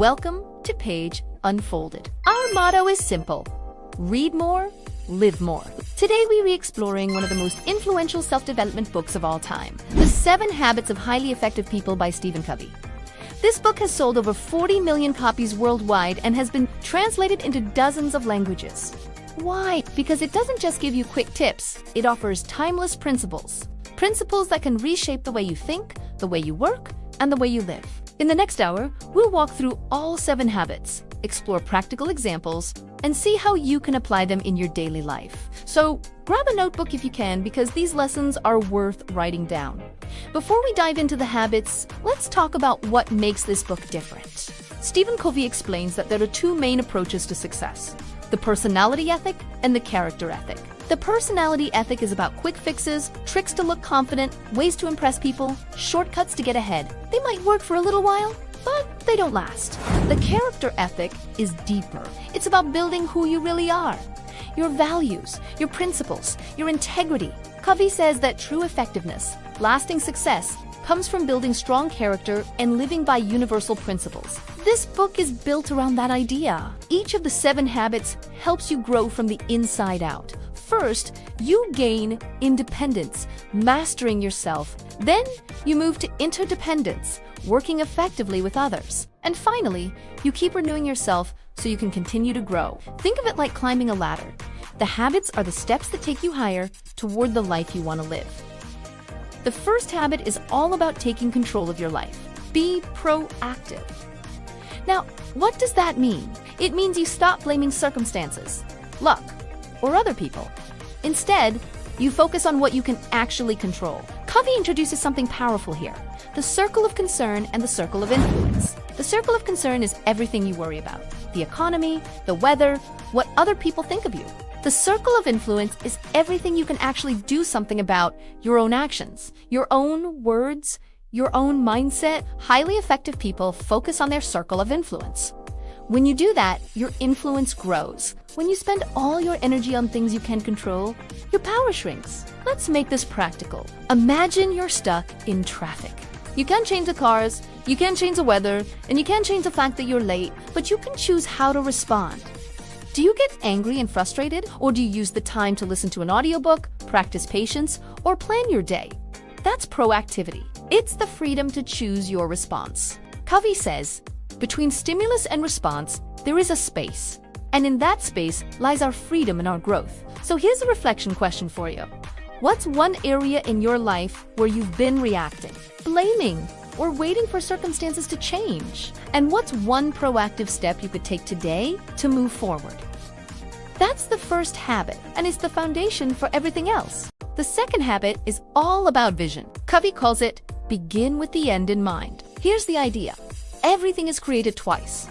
Welcome to Page Unfolded. Our motto is simple: read more, live more. Today we're re-exploring one of the most influential self-development books of all time, The 7 Habits of Highly Effective People by Stephen Covey. This book has sold over 40 million copies worldwide and has been translated into dozens of languages. Why? Because it doesn't just give you quick tips, it offers timeless principles. Principles that can reshape the way you think, the way you work, and the way you live. In the next hour, we'll walk through all 7 habits, explore practical examples, and see how you can apply them in your daily life. So grab a notebook if you can, because these lessons are worth writing down. Before we dive into the habits, let's talk about what makes this book different. Stephen Covey explains that there are 2 main approaches to success: the personality ethic and the character ethic. The personality ethic is about quick fixes, tricks to look confident, ways to impress people, shortcuts to get ahead. They might work for a little while, but they don't last. The character ethic is deeper. It's about building who you really are. Your values, your principles, your integrity. Covey says that true effectiveness, lasting success, comes from building strong character and living by universal principles. This book is built around that idea. Each of the 7 habits helps you grow from the inside out. First, you gain independence, mastering yourself. Then, you move to interdependence, working effectively with others. And finally, you keep renewing yourself so you can continue to grow. Think of it like climbing a ladder. The habits are the steps that take you higher toward the life you want to live. The first habit is all about taking control of your life. Be proactive. Now, what does that mean? It means you stop blaming circumstances, luck, or other people. Instead, you focus on what you can actually control. Covey introduces something powerful here: the circle of concern and the circle of influence. The circle of concern is everything you worry about: the economy, the weather, what other people think of you. The circle of influence is everything you can actually do something about: your own actions, your own words, your own mindset. Highly effective people focus on their circle of influence. When you do that, your influence grows. When you spend all your energy on things you can control, your power shrinks. Let's make this practical. Imagine you're stuck in traffic. You can't change the cars, you can't change the weather, and you can't change the fact that you're late, but you can choose how to respond. Do you get angry and frustrated, or do you use the time to listen to an audiobook, practice patience, or plan your day? That's proactivity. It's the freedom to choose your response. Covey says, between stimulus and response, there is a space. And in that space lies our freedom and our growth. So here's a reflection question for you. What's one area in your life where you've been reacting, blaming, or waiting for circumstances to change? And what's one proactive step you could take today to move forward? That's the first habit, and it's the foundation for everything else. The second habit is all about vision. Covey calls it begin with the end in mind. Here's the idea. Everything is created twice.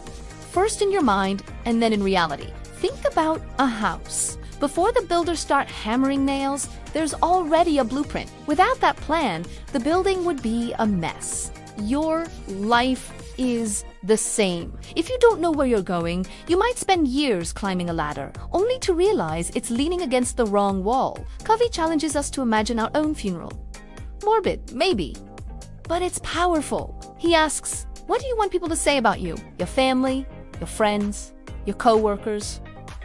First in your mind, and then in reality. Think about a house. Before the builders start hammering nails, there's already a blueprint. Without that plan, the building would be a mess. Your life is the same. If you don't know where you're going, you might spend years climbing a ladder, only to realize it's leaning against the wrong wall. Covey challenges us to imagine our own funeral. Morbid, maybe, but it's powerful. He asks, what do you want people to say about you? Your family, your friends, your co-workers?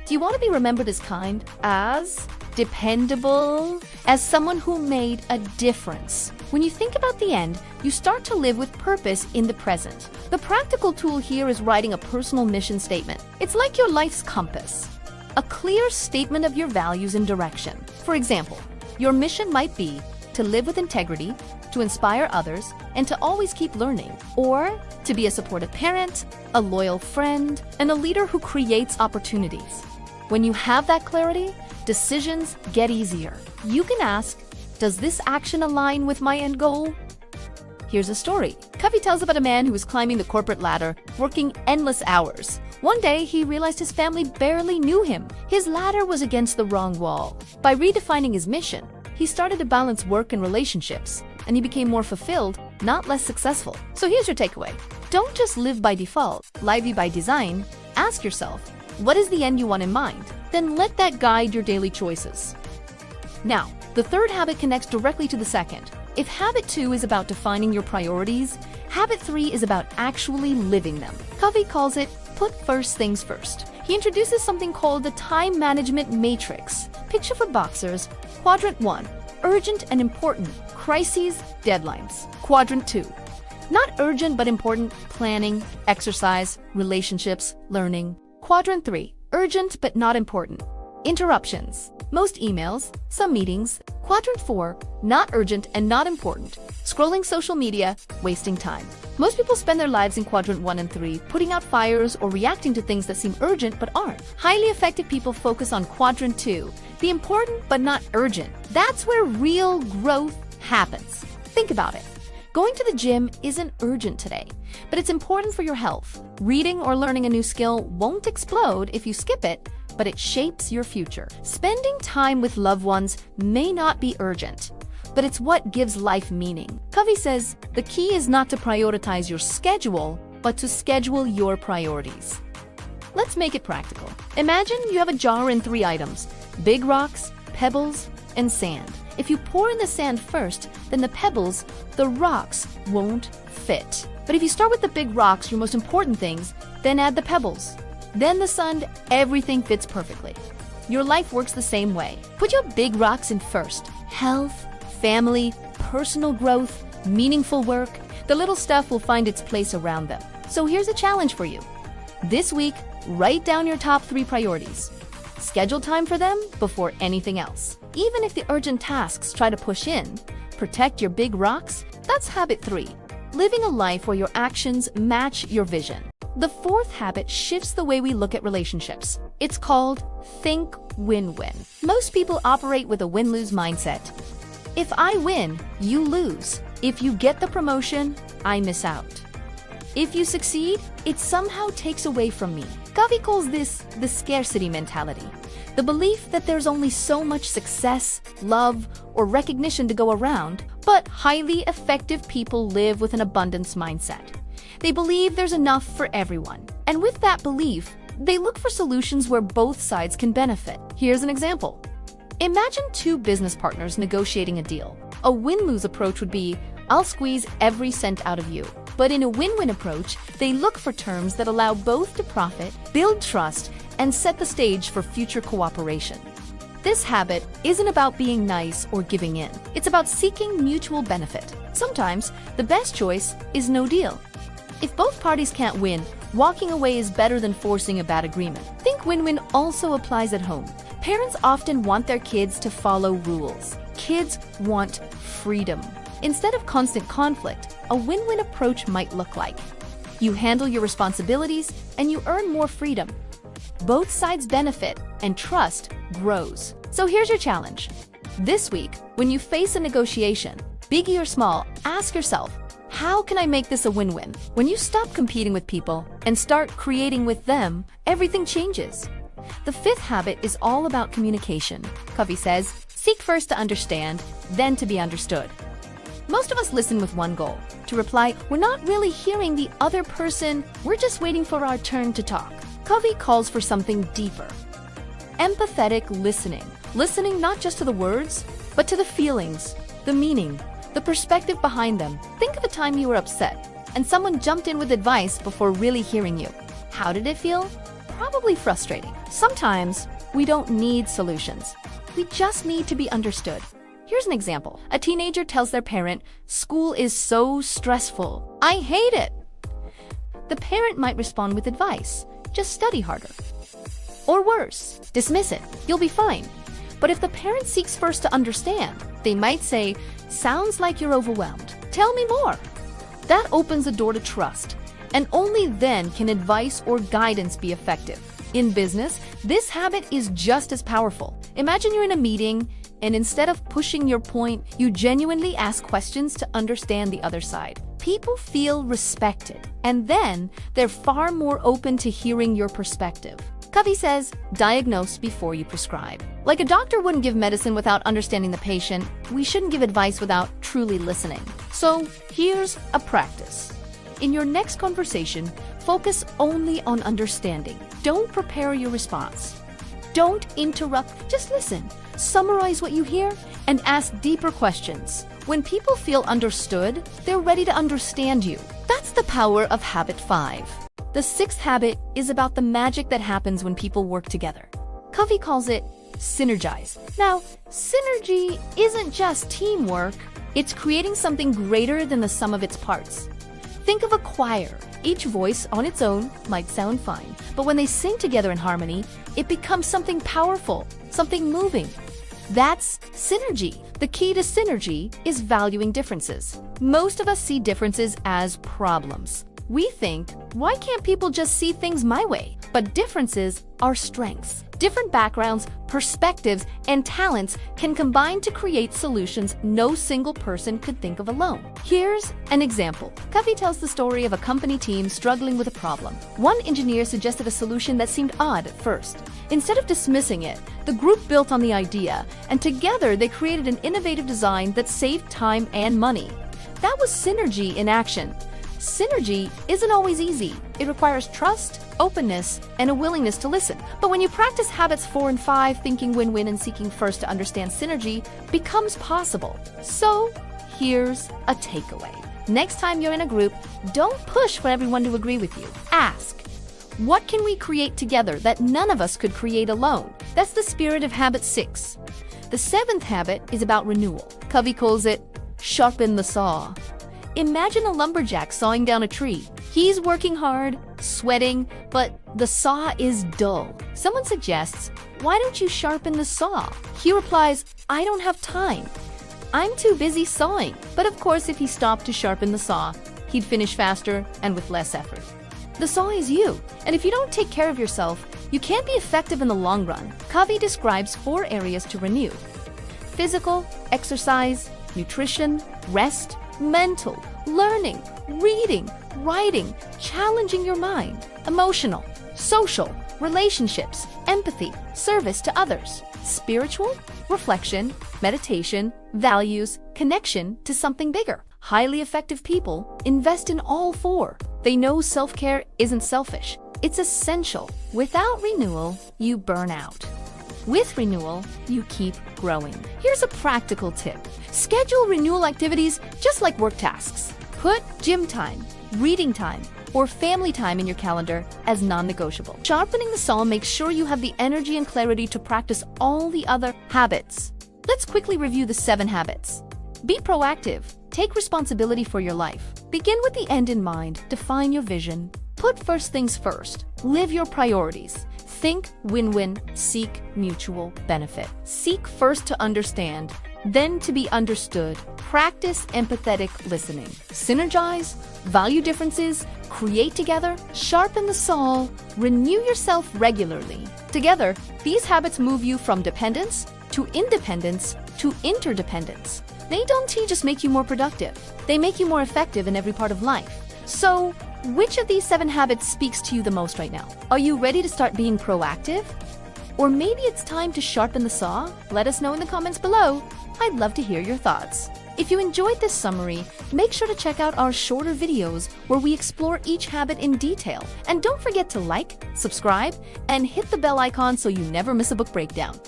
Do you want to be remembered as kind, as dependable, as someone who made a difference? When you think about the end, you start to live with purpose in the present. The practical tool here is writing a personal mission statement. It's like your life's compass, a clear statement of your values and direction. For example, your mission might be to live with integrity, to inspire others, and to always keep learning. Or to be a supportive parent, a loyal friend, and a leader who creates opportunities. When you have that clarity, decisions get easier. You can ask, does this action align with my end goal? Here's a story. Covey tells about a man who was climbing the corporate ladder, working endless hours. One day, he realized his family barely knew him. His ladder was against the wrong wall. By redefining his mission, he started to balance work and relationships, and he became more fulfilled, not less successful. So here's your takeaway. Don't just live by default, live by design. Ask yourself, what is the end you want in mind? Then let that guide your daily choices. Now, the third habit connects directly to the second. If habit 2 is about defining your priorities, Habit 3 is about actually living them. Covey calls it put first things first. He introduces something called the time management matrix. Picture for boxers, quadrant 1, urgent and important, crises, deadlines. Quadrant 2, not urgent but important, planning, exercise, relationships, learning. Quadrant 3, urgent but not important, interruptions, most emails, some meetings. Quadrant 4, not urgent and not important, scrolling social media, wasting time. Most people spend their lives in quadrant 1 and 3, putting out fires or reacting to things that seem urgent but aren't. Highly effective people focus on quadrant 2, the important but not urgent. That's where real growth happens. Think about it. Going to the gym isn't urgent today, but it's important for your health. Reading or learning a new skill won't explode if you skip it, but it shapes your future. Spending time with loved ones may not be urgent, but it's what gives life meaning. Covey says, the key is not to prioritize your schedule, but to schedule your priorities. Let's make it practical. Imagine you have a jar in 3 items: big rocks, pebbles, and sand. If you pour in the sand first, then the rocks won't fit. But if you start with the big rocks, your most important things, then add the pebbles, then the sand, everything fits perfectly. Your life works the same way. Put your big rocks in first: health, family, personal growth, meaningful work. The little stuff will find its place around them. So here's a challenge for you. This week, write down your top 3 priorities. Schedule time for them before anything else. Even if the urgent tasks try to push in, protect your big rocks. That's habit 3, living a life where your actions match your vision. The 4th habit shifts the way we look at relationships. It's called think win-win. Most people operate with a win-lose mindset. If I win, you lose. If you get the promotion, I miss out. If you succeed, it somehow takes away from me. Covey calls this the scarcity mentality, the belief that there's only so much success, love, or recognition to go around. But highly effective people live with an abundance mindset. They believe there's enough for everyone. And with that belief, they look for solutions where both sides can benefit. Here's an example. Imagine 2 business partners negotiating a deal. A win-lose approach would be, I'll squeeze every cent out of you. But in a win-win approach, they look for terms that allow both to profit, build trust, and set the stage for future cooperation. This habit isn't about being nice or giving in. It's about seeking mutual benefit. Sometimes, the best choice is no deal. If both parties can't win, walking away is better than forcing a bad agreement. Think win-win also applies at home. Parents often want their kids to follow rules. Kids want freedom. Instead of constant conflict, a win-win approach might look like: you handle your responsibilities and you earn more freedom. Both sides benefit and trust grows. So here's your challenge. This week, when you face a negotiation, big or small, ask yourself, how can I make this a win-win? When you stop competing with people and start creating with them, everything changes. The 5th habit is all about communication. Covey says, seek first to understand, then to be understood. Most of us listen with one goal, to reply, we're not really hearing the other person, we're just waiting for our turn to talk. Covey calls for something deeper. Empathetic listening. Listening not just to the words, but to the feelings, the meaning, the perspective behind them. Think of a time you were upset, and someone jumped in with advice before really hearing you. How did it feel? Probably frustrating. Sometimes, we don't need solutions. We just need to be understood. Here's an example. A teenager tells their parent, school is so stressful. I hate it. The parent might respond with advice. Just study harder. Or worse, dismiss it. You'll be fine. But if the parent seeks first to understand, they might say, sounds like you're overwhelmed. Tell me more. That opens the door to trust. And only then can advice or guidance be effective. In business, this habit is just as powerful. Imagine you're in a meeting, and instead of pushing your point, you genuinely ask questions to understand the other side. People feel respected, and then they're far more open to hearing your perspective. Covey says, diagnose before you prescribe. Like a doctor wouldn't give medicine without understanding the patient, we shouldn't give advice without truly listening. So here's a practice. In your next conversation, focus only on understanding. Don't prepare your response. Don't interrupt, just listen. Summarize what you hear and ask deeper questions. When people feel understood, they're ready to understand you. the power of habit 5. The 6th habit is about the magic that happens when people work together. Covey calls it Synergize. Now, synergy isn't just teamwork, it's creating something greater than the sum of its parts. Think of a choir. Each voice on its own might sound fine, but when they sing together in harmony, it becomes something powerful, something moving. That's synergy. The key to synergy is valuing differences. Most of us see differences as problems. We think, why can't people just see things my way? But differences are strengths. Different backgrounds, perspectives, and talents can combine to create solutions no single person could think of alone. Here's an example. Covey tells the story of a company team struggling with a problem. One engineer suggested a solution that seemed odd at first. Instead of dismissing it, the group built on the idea, and together they created an innovative design that saved time and money. That was synergy in action. Synergy isn't always easy. It requires trust, openness, and a willingness to listen. But when you practice habits 4 and 5, thinking win-win and seeking first to understand synergy becomes possible. So, here's a takeaway. Next time you're in a group, don't push for everyone to agree with you. Ask, what can we create together that none of us could create alone? That's the spirit of habit 6. The 7th habit is about renewal. Covey calls it Sharpen the Saw. Imagine a lumberjack sawing down a tree. He's working hard, sweating, but the saw is dull. Someone suggests, why don't you sharpen the saw? He replies, I don't have time. I'm too busy sawing. But of course, if he stopped to sharpen the saw, he'd finish faster and with less effort. The saw is you, and if you don't take care of yourself, you can't be effective in the long run. Covey describes 4 areas to renew: physical, exercise, nutrition, rest, mental, learning, reading, writing, challenging your mind, emotional, social, relationships, empathy, service to others, spiritual, reflection, meditation, values, connection to something bigger. Highly effective people invest in all 4. They know self-care isn't selfish. It's essential. Without renewal, you burn out. With renewal, you keep growing. Here's a practical tip. Schedule renewal activities just like work tasks. Put gym time, reading time, or family time in your calendar as non-negotiable. Sharpening the saw makes sure you have the energy and clarity to practice all the other habits. Let's quickly review the 7 habits. Be proactive. Take responsibility for your life. Begin with the end in mind. Define your vision. Put first things first. Live your priorities. Think win-win, seek mutual benefit. Seek first to understand, then to be understood. Practice empathetic listening. Synergize, value differences, create together, sharpen the saw, renew yourself regularly. Together, these habits move you from dependence to independence to interdependence. They don't just make you more productive, they make you more effective in every part of life. So, which of these 7 habits speaks to you the most right now? Are you ready to start being proactive? Or maybe it's time to sharpen the saw? Let us know in the comments below. I'd love to hear your thoughts. If you enjoyed this summary, make sure to check out our shorter videos where we explore each habit in detail. And don't forget to like, subscribe, and hit the bell icon so you never miss a book breakdown.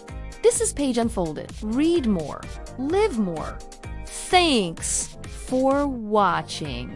This is Page Unfolded. Read more, live more. Thanks for watching.